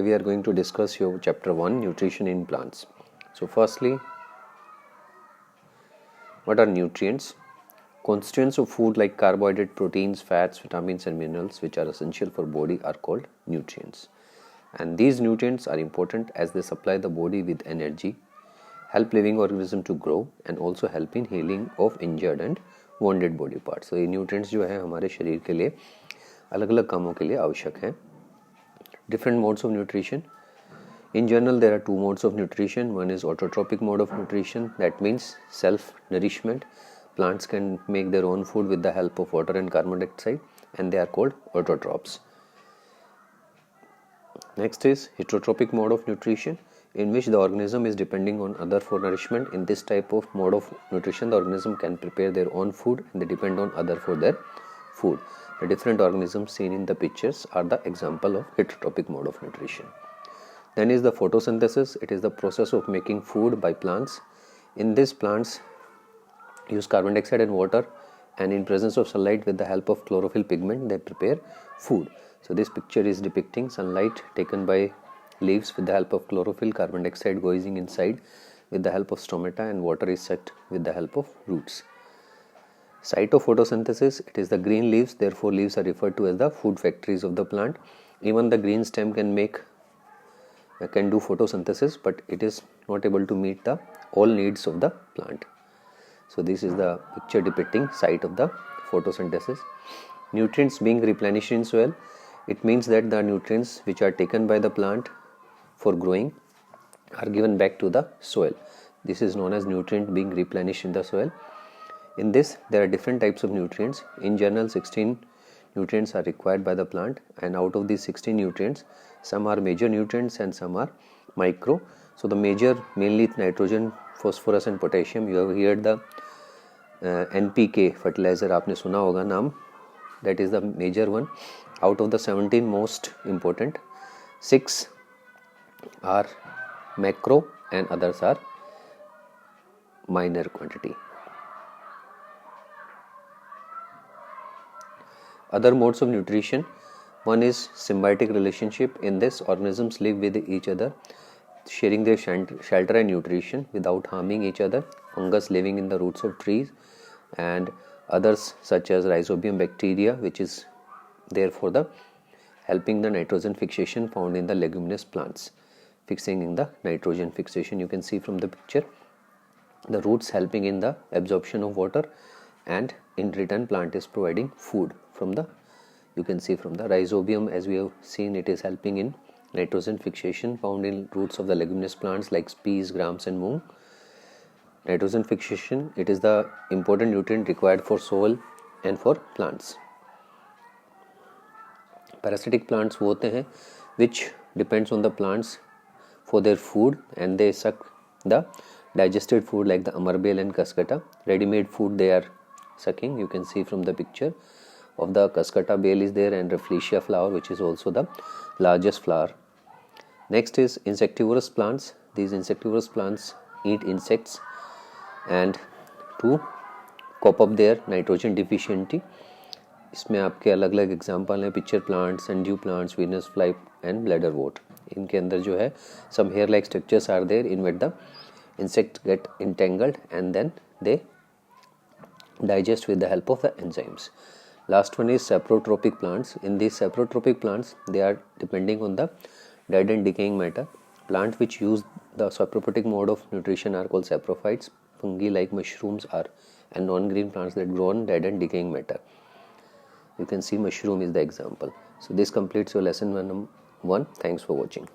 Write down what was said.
We are going to discuss your chapter 1, nutrition in plants. So firstly, what are nutrients? Constituents of food like carbohydrate, proteins, fats, vitamins and minerals which are essential for body are called nutrients. And these nutrients are important as they supply the body with energy, help living organism to grow and also help in healing of injured and wounded body parts. So ये nutrients जो है हमारे शरीर के लिए अलग अलग कामों के लिए आवश्यक हैं. Different modes of nutrition. In general, there are two modes of nutrition. One is autotrophic mode of nutrition. That means self-nourishment. Plants can make their own food with the help of water and carbon dioxide, and they are called autotrophs. Next is heterotrophic mode of nutrition, in which the organism is depending on other for nourishment. In this type of mode of nutrition, the organism can prepare their own food and they depend on other for their food. The different organisms seen in the pictures are the example of heterotrophic mode of nutrition. Then is the photosynthesis. It is the process of making food by plants. In this, plants use carbon dioxide and water, and in presence of sunlight with the help of chlorophyll pigment they prepare food. So this picture is depicting sunlight taken by leaves with the help of chlorophyll, carbon dioxide going inside with the help of stomata, and water is sucked with the help of roots. Site of photosynthesis, it is the green leaves, therefore leaves are referred to as the food factories of the plant. Even the green stem can do photosynthesis, but it is not able to meet the all needs of the plant. So this is the picture depicting site of the photosynthesis. Nutrients being replenished in soil, it means that the nutrients which are taken by the plant for growing are given back to the soil. This is known as nutrient being replenished in the soil. In this, there are different types of nutrients. In general, 16 nutrients are required by the plant, and out of these 16 nutrients, some are major nutrients and some are micro. So the major, mainly nitrogen, phosphorus and potassium. You have heard the NPK fertilizer, आपने सुना होगा नाम. That is the major one. Out of the 17 most important, 6 are macro and others are minor quantity. Other modes of nutrition. One is symbiotic relationship. In this, organisms live with each other, sharing their shelter and nutrition without harming each other. Fungus living in the roots of trees, and others such as rhizobium bacteria, which is there for the helping the nitrogen fixation found in the leguminous plants, fixing in the nitrogen fixation. You can see from the picture the roots helping in the absorption of water, and in return plant is providing food from the, you can see from the rhizobium, as we have seen, it is helping in nitrogen fixation found in roots of the leguminous plants like peas, grams and moong. Nitrogen fixation, it is the important nutrient required for soil and for plants. Parasitic plants वो होते हैं which depends on the plants for their food, and they suck the digested food like the amarbel and cascata. Ready-made food they are sucking. You can see from the picture of the cascata bale is there, and rafflesia flower, which is also the largest flower. Next is insectivorous plants. These insectivorous plants eat insects and to cope up their nitrogen deficiency. इसमें आपके अलग अलग example हैं, picture plants, Andrew plants, Venus fly and bladder vote. इनके अंदर जो है some hair like structures are there in which the insect get entangled and then they digest with the help of the enzymes. Last one is saprotropic plants. In these saprotropic plants, they are depending on the dead and decaying matter. Plants which use the saprotropic mode of nutrition are called saprophytes. Fungi like mushrooms are, and non-green plants that grow on dead and decaying matter. You can see mushroom is the example. So this completes your lesson 1. Thanks for watching.